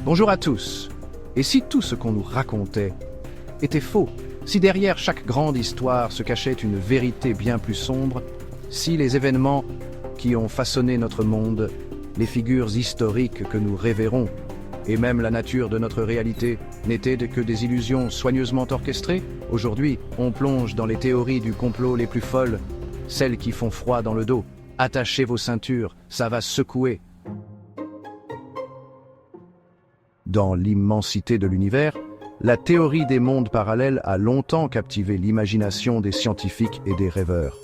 Bonjour à tous. Et si tout ce qu'on nous racontait était faux, si derrière chaque grande histoire se cachait une vérité bien plus sombre, si les événements qui ont façonné notre monde, les figures historiques que nous révérons, et même la nature de notre réalité n'étaient que des illusions soigneusement orchestrées, aujourd'hui, on plonge dans les théories du complot les plus folles, celles qui font froid dans le dos. Attachez vos ceintures, ça va secouer. Dans l'immensité de l'univers, la théorie des mondes parallèles a longtemps captivé l'imagination des scientifiques et des rêveurs.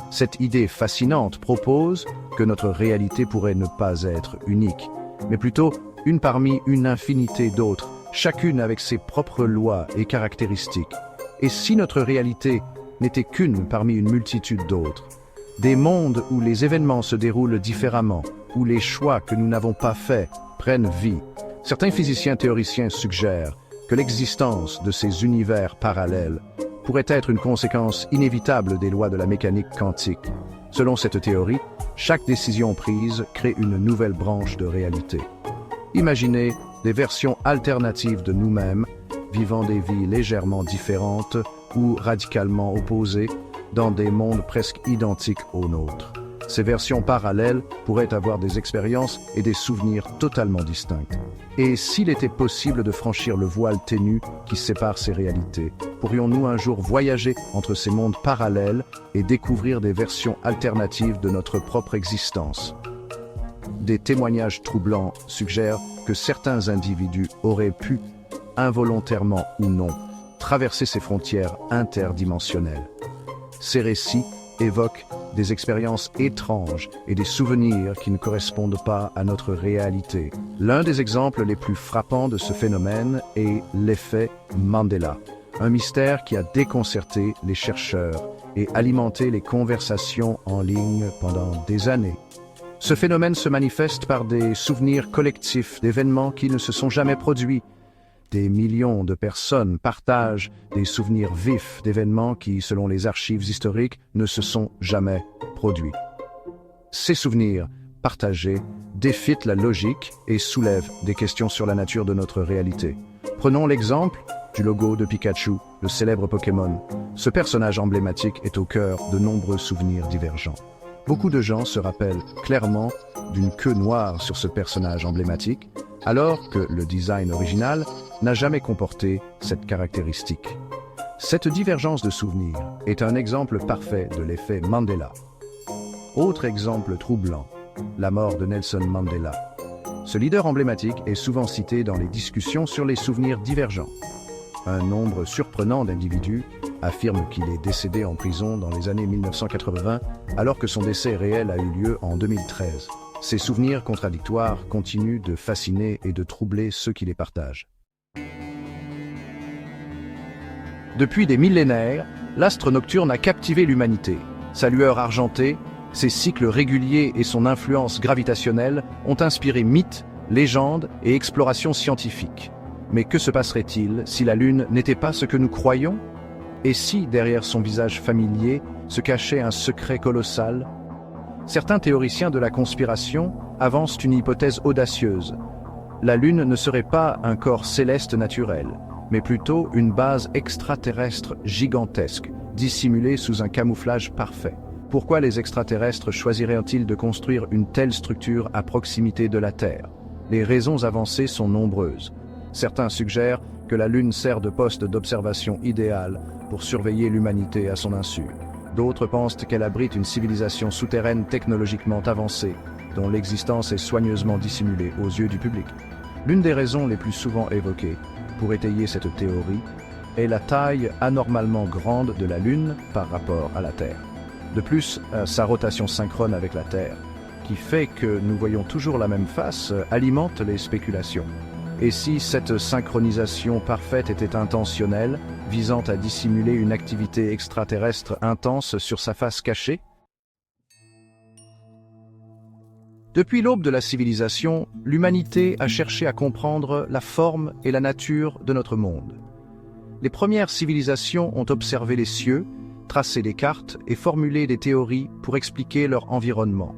Cette idée fascinante propose que notre réalité pourrait ne pas être unique, mais plutôt une parmi une infinité d'autres, chacune avec ses propres lois et caractéristiques. Et si notre réalité n'était qu'une parmi une multitude d'autres, des mondes où les événements se déroulent différemment, où les choix que nous n'avons pas faits prennent vie. Certains physiciens théoriciens suggèrent que l'existence de ces univers parallèles pourrait être une conséquence inévitable des lois de la mécanique quantique. Selon cette théorie, chaque décision prise crée une nouvelle branche de réalité. Imaginez des versions alternatives de nous-mêmes, vivant des vies légèrement différentes ou radicalement opposées dans des mondes presque identiques aux nôtres. Ces versions parallèles pourraient avoir des expériences et des souvenirs totalement distincts. Et s'il était possible de franchir le voile ténu qui sépare ces réalités, pourrions-nous un jour voyager entre ces mondes parallèles et découvrir des versions alternatives de notre propre existence? Des témoignages troublants suggèrent que certains individus auraient pu, involontairement ou non, traverser ces frontières interdimensionnelles. Ces récits évoquent des expériences étranges et des souvenirs qui ne correspondent pas à notre réalité. L'un des exemples les plus frappants de ce phénomène est l'effet Mandela, un mystère qui a déconcerté les chercheurs et alimenté les conversations en ligne pendant des années. Ce phénomène se manifeste par des souvenirs collectifs d'événements qui ne se sont jamais produits. Des millions de personnes partagent des souvenirs vifs d'événements qui, selon les archives historiques, ne se sont jamais produits. Ces souvenirs partagés défient la logique et soulèvent des questions sur la nature de notre réalité. Prenons l'exemple du logo de Pikachu, le célèbre Pokémon. Ce personnage emblématique est au cœur de nombreux souvenirs divergents. Beaucoup de gens se rappellent clairement d'une queue noire sur ce personnage emblématique, alors que le design original n'a jamais comporté cette caractéristique. Cette divergence de souvenirs est un exemple parfait de l'effet Mandela. Autre exemple troublant, la mort de Nelson Mandela. Ce leader emblématique est souvent cité dans les discussions sur les souvenirs divergents. Un nombre surprenant d'individus affirment qu'il est décédé en prison dans les années 1980, alors que son décès réel a eu lieu en 2013. Ces souvenirs contradictoires continuent de fasciner et de troubler ceux qui les partagent. Depuis des millénaires, l'astre nocturne a captivé l'humanité. Sa lueur argentée, ses cycles réguliers et son influence gravitationnelle ont inspiré mythes, légendes et explorations scientifiques. Mais que se passerait-il si la Lune n'était pas ce que nous croyons? Et si, derrière son visage familier, se cachait un secret colossal? Certains théoriciens de la conspiration avancent une hypothèse audacieuse. La Lune ne serait pas un corps céleste naturel, mais plutôt une base extraterrestre gigantesque, dissimulée sous un camouflage parfait. Pourquoi les extraterrestres choisiraient-ils de construire une telle structure à proximité de la Terre? Les raisons avancées sont nombreuses. Certains suggèrent que la Lune sert de poste d'observation idéal pour surveiller l'humanité à son insu. D'autres pensent qu'elle abrite une civilisation souterraine technologiquement avancée, dont l'existence est soigneusement dissimulée aux yeux du public. L'une des raisons les plus souvent évoquées pour étayer cette théorie est la taille anormalement grande de la Lune par rapport à la Terre. De plus, sa rotation synchrone avec la Terre, qui fait que nous voyons toujours la même face, alimente les spéculations. Et si cette synchronisation parfaite était intentionnelle, visant à dissimuler une activité extraterrestre intense sur sa face cachée? Depuis l'aube de la civilisation, l'humanité a cherché à comprendre la forme et la nature de notre monde. Les premières civilisations ont observé les cieux, tracé des cartes et formulé des théories pour expliquer leur environnement.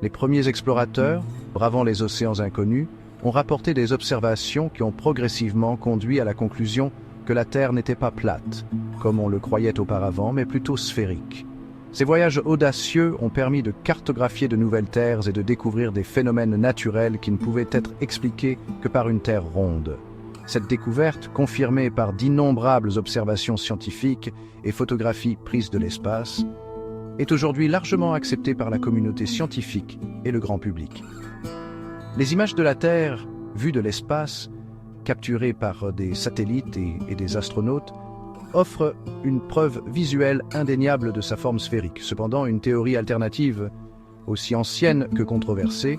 Les premiers explorateurs, bravant les océans inconnus, ont rapporté des observations qui ont progressivement conduit à la conclusion que la Terre n'était pas plate, comme on le croyait auparavant, mais plutôt sphérique. Ces voyages audacieux ont permis de cartographier de nouvelles terres et de découvrir des phénomènes naturels qui ne pouvaient être expliqués que par une Terre ronde. Cette découverte, confirmée par d'innombrables observations scientifiques et photographies prises de l'espace, est aujourd'hui largement acceptée par la communauté scientifique et le grand public. Les images de la Terre, vues de l'espace, capturées par des satellites et des astronautes, offrent une preuve visuelle indéniable de sa forme sphérique. Cependant, une théorie alternative, aussi ancienne que controversée,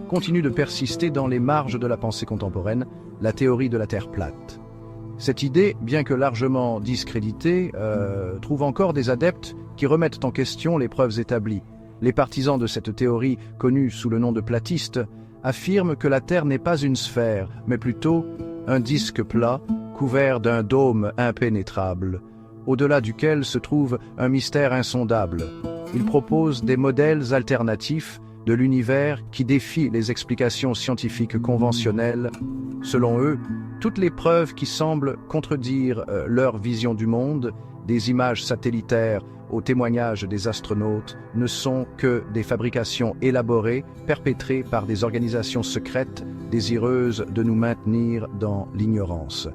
continue de persister dans les marges de la pensée contemporaine, la théorie de la Terre plate. Cette idée, bien que largement discréditée, trouve encore des adeptes qui remettent en question les preuves établies. Les partisans de cette théorie, connue sous le nom de platistes, affirment que la Terre n'est pas une sphère, mais plutôt un disque plat couvert d'un dôme impénétrable, au-delà duquel se trouve un mystère insondable. Ils proposent des modèles alternatifs de l'univers qui défient les explications scientifiques conventionnelles. Selon eux, toutes les preuves qui semblent contredire leur vision du monde, des images satellitaires aux témoignages des astronautes, ne sont que des fabrications élaborées, perpétrées par des organisations secrètes désireuses de nous maintenir dans l'ignorance.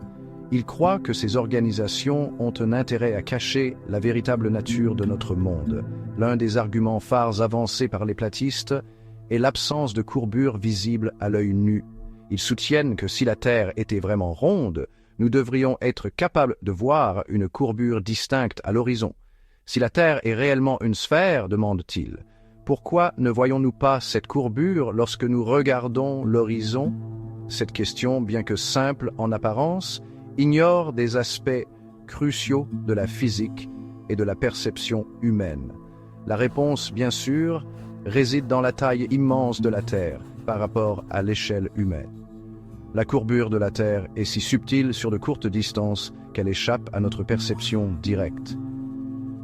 Ils croient que ces organisations ont un intérêt à cacher la véritable nature de notre monde. L'un des arguments phares avancés par les platistes est l'absence de courbure visible à l'œil nu. Ils soutiennent que si la Terre était vraiment ronde, nous devrions être capables de voir une courbure distincte à l'horizon. Si la Terre est réellement une sphère, demandent-ils, pourquoi ne voyons-nous pas cette courbure lorsque nous regardons l'horizon? Cette question, bien que simple en apparence, ignore des aspects cruciaux de la physique et de la perception humaine. La réponse, bien sûr, réside dans la taille immense de la Terre par rapport à l'échelle humaine. La courbure de la Terre est si subtile sur de courtes distances qu'elle échappe à notre perception directe.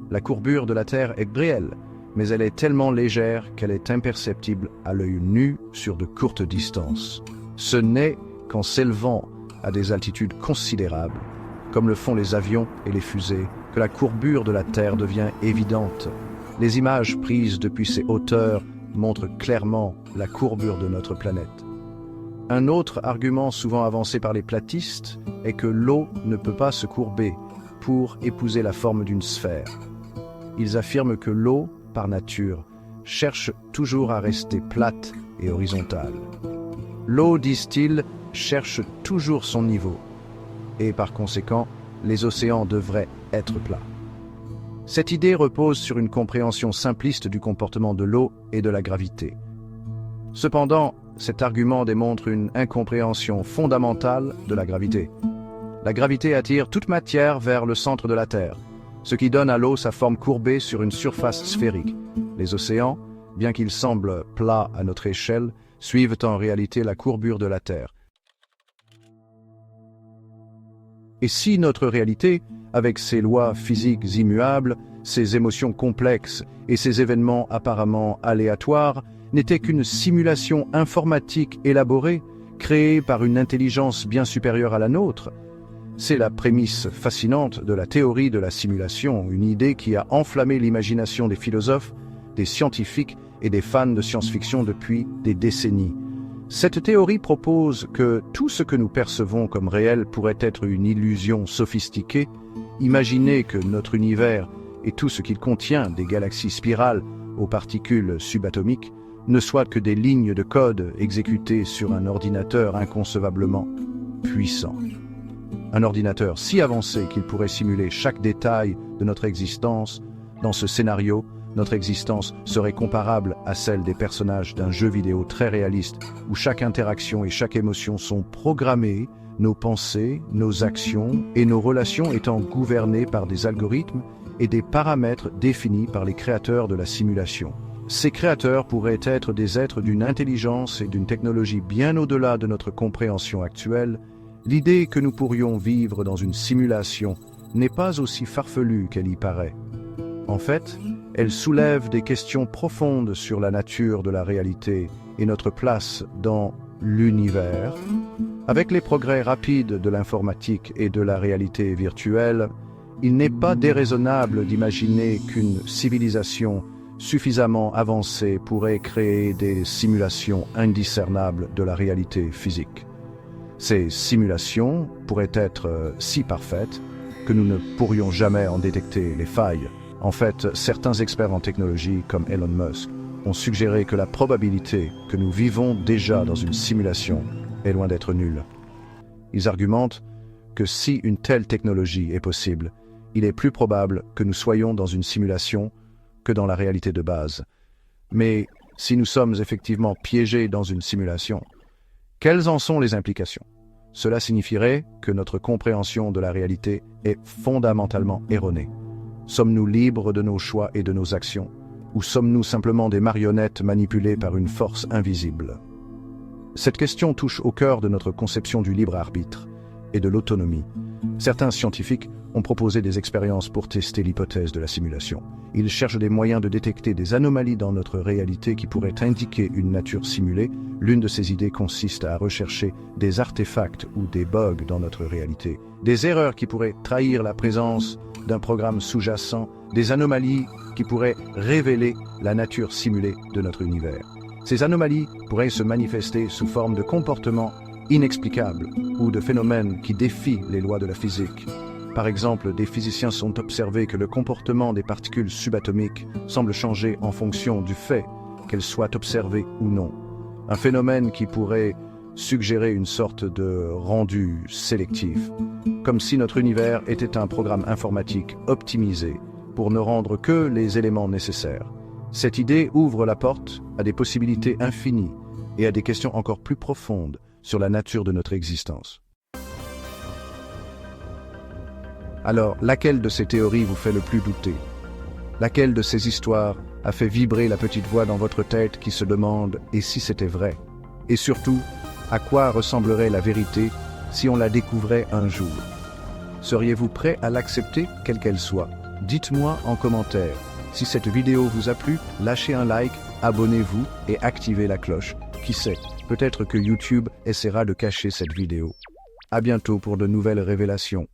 La courbure de la Terre est réelle, mais elle est tellement légère qu'elle est imperceptible à l'œil nu sur de courtes distances. Ce n'est qu'en s'élevant à des altitudes considérables, comme le font les avions et les fusées, que la courbure de la Terre devient évidente. Les images prises depuis ces hauteurs montrent clairement la courbure de notre planète. Un autre argument souvent avancé par les platistes est que l'eau ne peut pas se courber pour épouser la forme d'une sphère. Ils affirment que l'eau, par nature, cherche toujours à rester plate et horizontale. L'eau, disent-ils, cherche toujours son niveau, et par conséquent, les océans devraient être plats. Cette idée repose sur une compréhension simpliste du comportement de l'eau et de la gravité. Cependant, cet argument démontre une incompréhension fondamentale de la gravité. La gravité attire toute matière vers le centre de la Terre, ce qui donne à l'eau sa forme courbée sur une surface sphérique. Les océans, bien qu'ils semblent plats à notre échelle, suivent en réalité la courbure de la Terre. Et si notre réalité, avec ses lois physiques immuables, ses émotions complexes et ses événements apparemment aléatoires, n'était qu'une simulation informatique élaborée, créée par une intelligence bien supérieure à la nôtre? C'est la prémisse fascinante de la théorie de la simulation, une idée qui a enflammé l'imagination des philosophes, des scientifiques et des fans de science-fiction depuis des décennies. Cette théorie propose que tout ce que nous percevons comme réel pourrait être une illusion sophistiquée. Imaginez que notre univers et tout ce qu'il contient, des galaxies spirales aux particules subatomiques, ne soient que des lignes de code exécutées sur un ordinateur inconcevablement puissant. Un ordinateur si avancé qu'il pourrait simuler chaque détail de notre existence. Dans ce scénario, notre existence serait comparable à celle des personnages d'un jeu vidéo très réaliste où chaque interaction et chaque émotion sont programmées, nos pensées, nos actions et nos relations étant gouvernées par des algorithmes et des paramètres définis par les créateurs de la simulation. Ces créateurs pourraient être des êtres d'une intelligence et d'une technologie bien au-delà de notre compréhension actuelle. L'idée que nous pourrions vivre dans une simulation n'est pas aussi farfelue qu'elle y paraît. En fait, elle soulève des questions profondes sur la nature de la réalité et notre place dans l'univers. Avec les progrès rapides de l'informatique et de la réalité virtuelle, il n'est pas déraisonnable d'imaginer qu'une civilisation suffisamment avancée pourrait créer des simulations indiscernables de la réalité physique. Ces simulations pourraient être si parfaites que nous ne pourrions jamais en détecter les failles. En fait, certains experts en technologie comme Elon Musk ont suggéré que la probabilité que nous vivons déjà dans une simulation est loin d'être nulle. Ils argumentent que si une telle technologie est possible, il est plus probable que nous soyons dans une simulation que dans la réalité de base. Mais si nous sommes effectivement piégés dans une simulation, quelles en sont les implications? Cela signifierait que notre compréhension de la réalité est fondamentalement erronée. Sommes-nous libres de nos choix et de nos actions, ou sommes-nous simplement des marionnettes manipulées par une force invisible? Cette question touche au cœur de notre conception du libre arbitre et de l'autonomie. Certains scientifiques ont proposé des expériences pour tester l'hypothèse de la simulation. Ils cherchent des moyens de détecter des anomalies dans notre réalité qui pourraient indiquer une nature simulée. L'une de ces idées consiste à rechercher des artefacts ou des bugs dans notre réalité, des erreurs qui pourraient trahir la présence d'un programme sous-jacent, des anomalies qui pourraient révéler la nature simulée de notre univers. Ces anomalies pourraient se manifester sous forme de comportements inexplicables ou de phénomènes qui défient les lois de la physique. Par exemple, des physiciens sont observés que le comportement des particules subatomiques semble changer en fonction du fait qu'elles soient observées ou non. Un phénomène qui pourrait suggérer une sorte de rendu sélectif, comme si notre univers était un programme informatique optimisé pour ne rendre que les éléments nécessaires. Cette idée ouvre la porte à des possibilités infinies et à des questions encore plus profondes sur la nature de notre existence. Alors, laquelle de ces théories vous fait le plus douter? Laquelle de ces histoires a fait vibrer la petite voix dans votre tête qui se demande « et si c'était vrai ?» Et surtout, à quoi ressemblerait la vérité si on la découvrait un jour? Seriez-vous prêt à l'accepter, quelle qu'elle soit? Dites-moi en commentaire. Si cette vidéo vous a plu, lâchez un like, abonnez-vous et activez la cloche. Qui sait, peut-être que YouTube essaiera de cacher cette vidéo. À bientôt pour de nouvelles révélations.